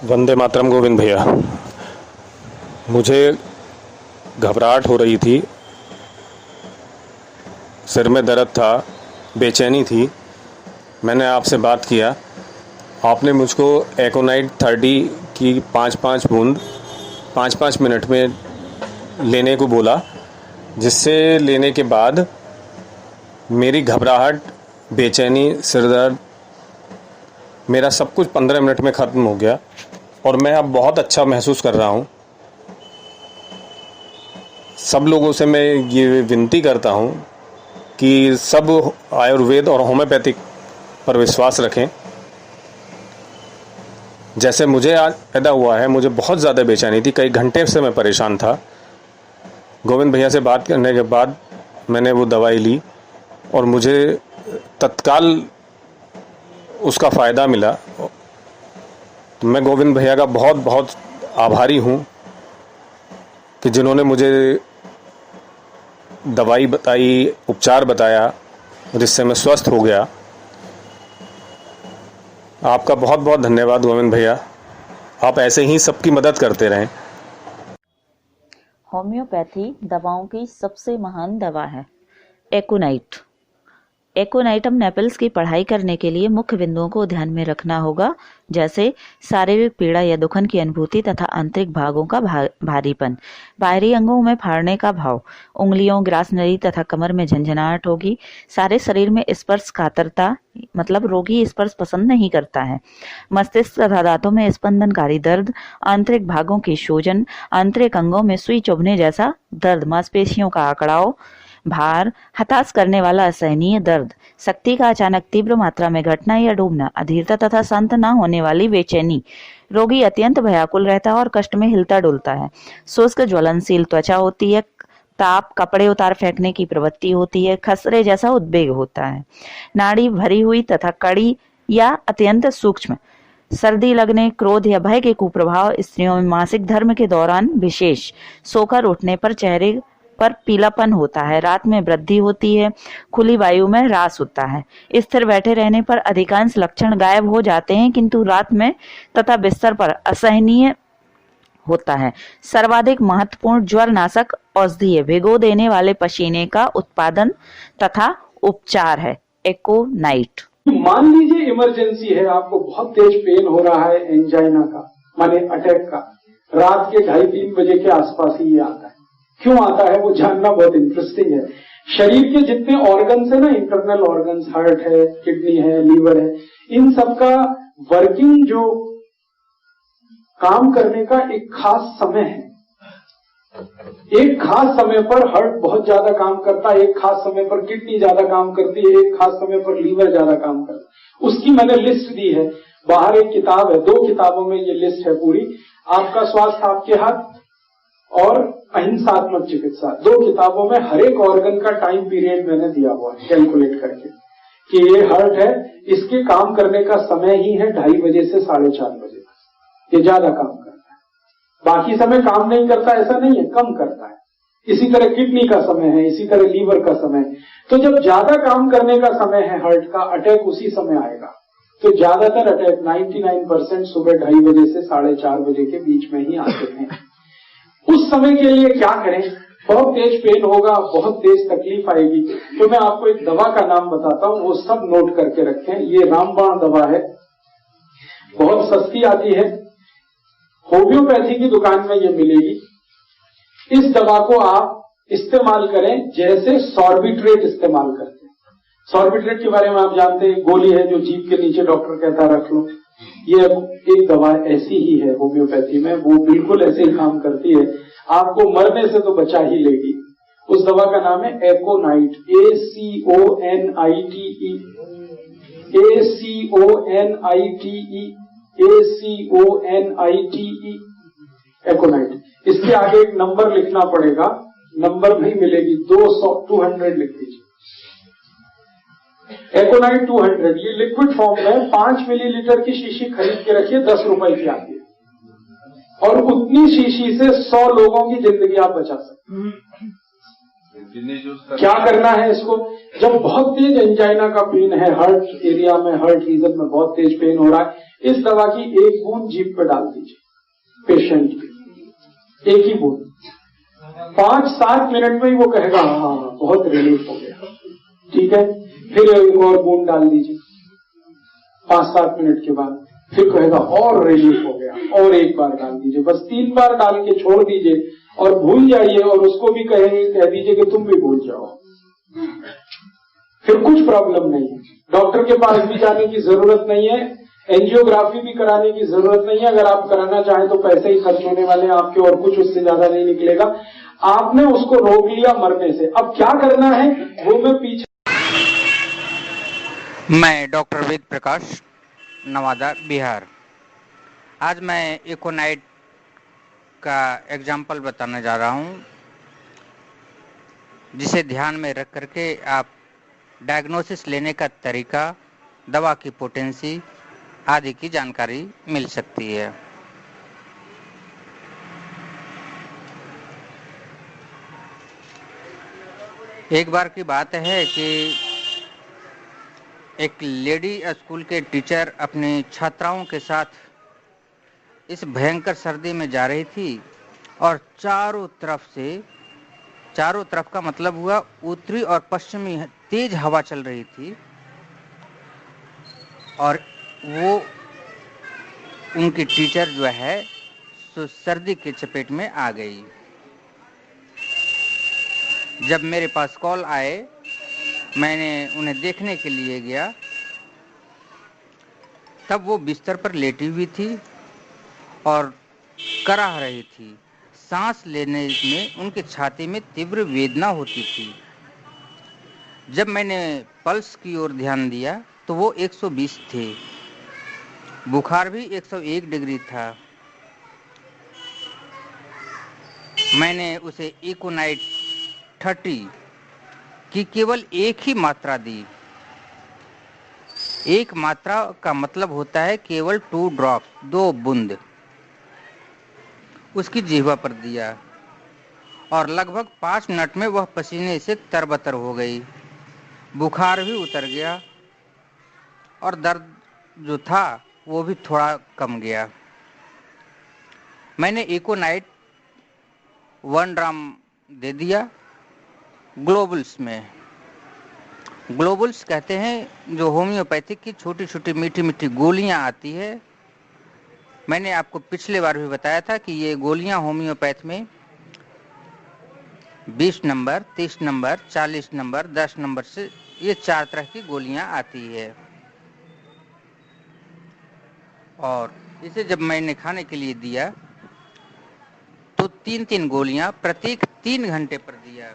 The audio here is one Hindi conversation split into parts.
वंदे मातरम। गोविंद भैया, मुझे घबराहट हो रही थी, सिर में दर्द था, बेचैनी थी। मैंने आपसे बात किया, आपने मुझको एकोनाइट 30 की 5-5 बूंद 5-5 मिनट में लेने को बोला, जिससे लेने के बाद मेरी घबराहट, बेचैनी, सिर दर्द, मेरा सब कुछ 15 मिनट में ख़त्म हो गया और मैं अब बहुत अच्छा महसूस कर रहा हूँ। सब लोगों से मैं ये विनती करता हूँ कि सब आयुर्वेद और होम्योपैथिक पर विश्वास रखें। जैसे मुझे आज पैदा हुआ है, मुझे बहुत ज़्यादा बेचैनी थी, कई घंटे से मैं परेशान था। गोविंद भैया से बात करने के बाद मैंने वो दवाई ली और मुझे तत्काल उसका फ़ायदा मिला। तो मैं गोविंद भैया का बहुत बहुत आभारी हूँ कि जिन्होंने मुझे दवाई बताई, उपचार बताया, जिससे मैं स्वस्थ हो गया। आपका बहुत बहुत धन्यवाद गोविंद भैया, आप ऐसे ही सबकी मदद करते रहें। होम्योपैथी दवाओं की सबसे महान दवा है एकोनाइट। एकोनाइटम नेपल्स की पढ़ाई करने के लिए मुख्य बिंदुओं को ध्यान में रखना होगा, जैसे शारीरिक पीड़ा या दुखन की अनुभूति तथा आंतरिक भागों का भारीपन, बाहरी अंगों में फाड़ने का भाव, उंगलियों, ग्रास नली तथा कमर में झंझनाहट होगी, सारे शरीर में स्पर्श कातरता, मतलब रोगी स्पर्श पसंद नहीं करता है, मस्तिष्क तथा दांतों में स्पंदनकारी दर्द, आंतरिक भागों की सूजन, आंतरिक अंगों में सुई चुभने जैसा दर्द, मांसपेशियों का अकड़ाव, भार, हताश करने वाला असहनीय दर्द, शक्ति का अचानक तीव्र मात्रा में घटना या डूबना, अधीरता तथा शांत न होने वाली बेचैनी, रोगी अत्यंत भयाकुल रहता है और कष्ट में हिलता डुलता है, शुष्क ज्वलनशील त्वचा होती है, ताप, कपड़े उतार फेंकने की प्रवृत्ति होती है, खसरे जैसा उद्वेग होता है, नाड़ी भरी हुई तथा कड़ी या अत्यंत सूक्ष्म, सर्दी लगने, क्रोध या भय के कुप्रभाव, स्त्रियों में मासिक धर्म के दौरान विशेष, सोकर उठने पर चेहरे पर पीलापन होता है, रात में वृद्धि होती है, खुली वायु में ह्रास होता है, स्थिर बैठे रहने पर अधिकांश लक्षण गायब हो जाते हैं, किंतु रात में तथा बिस्तर पर असहनीय होता है, सर्वाधिक महत्वपूर्ण ज्वरनाशक औषधि है, भिगो देने वाले पसीने का उत्पादन तथा उपचार है एकोनाइट। मान लीजिए इमरजेंसी है, आपको बहुत तेज पेन हो रहा है, एंजाइना का माने अटैक का, रात के 2:30-3 बजे के आसपास ही ये आता है। क्यों आता है वो जानना बहुत इंटरेस्टिंग है। शरीर के जितने ऑर्गन्स है ना, इंटरनल ऑर्गन्स, हार्ट है, किडनी है, लीवर है, इन सब का वर्किंग, जो काम करने का एक खास समय है। एक खास समय पर हार्ट बहुत ज्यादा काम करता है, एक खास समय पर किडनी ज्यादा काम करती है, एक खास समय पर लीवर ज्यादा काम करता है। उसकी मैंने लिस्ट दी है, बाहर एक किताब है, 2 किताबों में ये लिस्ट है पूरी। आपका स्वास्थ्य आपके हाथ और अहिंसात्मक चिकित्सा, 2 किताबों में हर एक ऑर्गन का टाइम पीरियड मैंने दिया हुआ है कैलकुलेट करके कि ये हार्ट है, इसके काम करने का समय ही है 2:30 बजे से 4:30 बजे तक। ये ज्यादा काम करता है, बाकी समय काम नहीं करता ऐसा नहीं है, कम करता है। इसी तरह किडनी का समय है, इसी तरह लीवर का समय। तो जब ज्यादा काम करने का समय है हार्ट का, अटैक उसी समय आएगा। तो ज्यादातर अटैक 99% सुबह 2:30 बजे से 4:30 बजे के बीच में ही आते हैं। उस समय के लिए क्या करें? बहुत तेज पेन होगा, बहुत तेज तकलीफ आएगी, तो मैं आपको एक दवा का नाम बताता हूं, वो सब नोट करके रखें। ये रामबाण दवा है, बहुत सस्ती आती है, होम्योपैथी की दुकान में ये मिलेगी। इस दवा को आप इस्तेमाल करें जैसे सॉर्बिट्रेट इस्तेमाल करते हैं। सॉर्बिट्रेट के बारे में आप जानते हैं, गोली है जो जीभ के नीचे डॉक्टर कहता रख लो। ये एक दवा ऐसी ही है होम्योपैथी में, वो बिल्कुल ऐसे ही काम करती है, आपको मरने से तो बचा ही लेगी। उस दवा का नाम है एकोनाइट, ACONITE, ACONITE, एकोनाइट। इसके आगे एक नंबर लिखना पड़ेगा, नंबर नहीं मिलेगी, 200 लिख दीजिए। एकोनाइट 200, ये लिक्विड फॉर्म में 5 मिलीलीटर की शीशी खरीद के रखिए, 10 रुपए की आती है, और उतनी शीशी से 100 लोगों की जिंदगी आप बचा सकते हैं। क्या करना है इसको? जब बहुत तेज एंजाइना का पेन है, हार्ट एरिया में, हार्ट रीजन में बहुत तेज पेन हो रहा है, इस दवा की एक बूंद जीभ पर डाल दीजिए पेशेंट की, एक ही बूंद। 5-7 मिनट में ही वो कहेगा हाँ बहुत रिलीफ हो गया। ठीक है, फिर एक और बूंद डाल दीजिए 5-7 मिनट के बाद, फिर कहेगा और रिलीफ हो गया, और एक बार डाल दीजिए। बस 3 बार डाल के छोड़ दीजिए और भूल जाइए, और उसको भी कह दीजिए कि तुम भी भूल जाओ, फिर कुछ प्रॉब्लम नहीं है। डॉक्टर के पास भी जाने की जरूरत नहीं है, एंजियोग्राफी भी कराने की जरूरत नहीं है। अगर आप कराना चाहें तो पैसे ही खर्च होने वाले हैं आपके, और कुछ उससे ज्यादा नहीं निकलेगा। आपने उसको रोक लिया मरने से, अब क्या करना है वो मैं पीछे। मैं डॉक्टर वेद प्रकाश, नवादा, बिहार। आज मैं एकोनाइट का एग्जाम्पल बताने जा रहा हूं, जिसे ध्यान में रख करके आप डायग्नोसिस लेने का तरीका, दवा की पोटेंसी आदि की जानकारी मिल सकती है। एक बार की बात है कि एक लेडी स्कूल के टीचर अपनी छात्राओं के साथ इस भयंकर सर्दी में जा रही थी, और चारों तरफ का मतलब हुआ उत्तरी और पश्चिमी तेज हवा चल रही थी, और वो उनकी टीचर जो है सो सर्दी की चपेट में आ गई। जब मेरे पास कॉल आए, मैंने उन्हें देखने के लिए गया, तब वो बिस्तर पर लेटी हुई थी और कराह रही थी। सांस लेने में उनकी छाती में तीव्र वेदना होती थी। जब मैंने पल्स की ओर ध्यान दिया तो वो 120 थे, बुखार भी 101 डिग्री था। मैंने उसे एकोनाइट 30 की केवल एक ही मात्रा दी। एक मात्रा का मतलब होता है केवल 2 ड्रॉप्स, 2 बूंद। उसकी जिह्वा पर दिया और लगभग 5 मिनट में वह पसीने से तरबतर हो गई। बुखार भी उतर गया और दर्द जो था वो भी थोड़ा कम गया। मैंने एकोनाइट 1 ड्राम दे दिया ग्लोबल्स में। ग्लोबल्स कहते हैं जो होम्योपैथिक की छोटी छोटी मीठी मीठी गोलियां आती है। मैंने आपको पिछले बार भी बताया था कि ये गोलियां होम्योपैथ में 20 नंबर, 30 नंबर, 40 नंबर, 10 नंबर से ये 4 तरह की गोलियां आती है। और इसे जब मैंने खाने के लिए दिया तो 3-3 गोलियां प्रत्येक 3 घंटे पर दिया।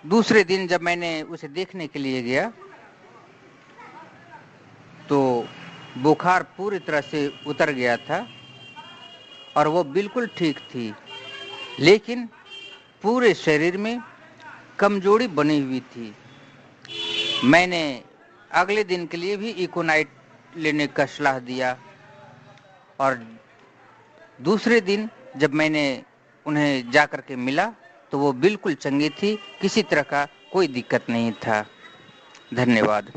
दूसरे दिन जब मैंने उसे देखने के लिए गया तो बुखार पूरी तरह से उतर गया था और वो बिल्कुल ठीक थी, लेकिन पूरे शरीर में कमजोरी बनी हुई थी। मैंने अगले दिन के लिए भी इकोनाइट लेने का सलाह दिया, और दूसरे दिन जब मैंने उन्हें जाकर के मिला तो वो बिल्कुल चंगी थी, किसी तरह का कोई दिक्कत नहीं था। धन्यवाद।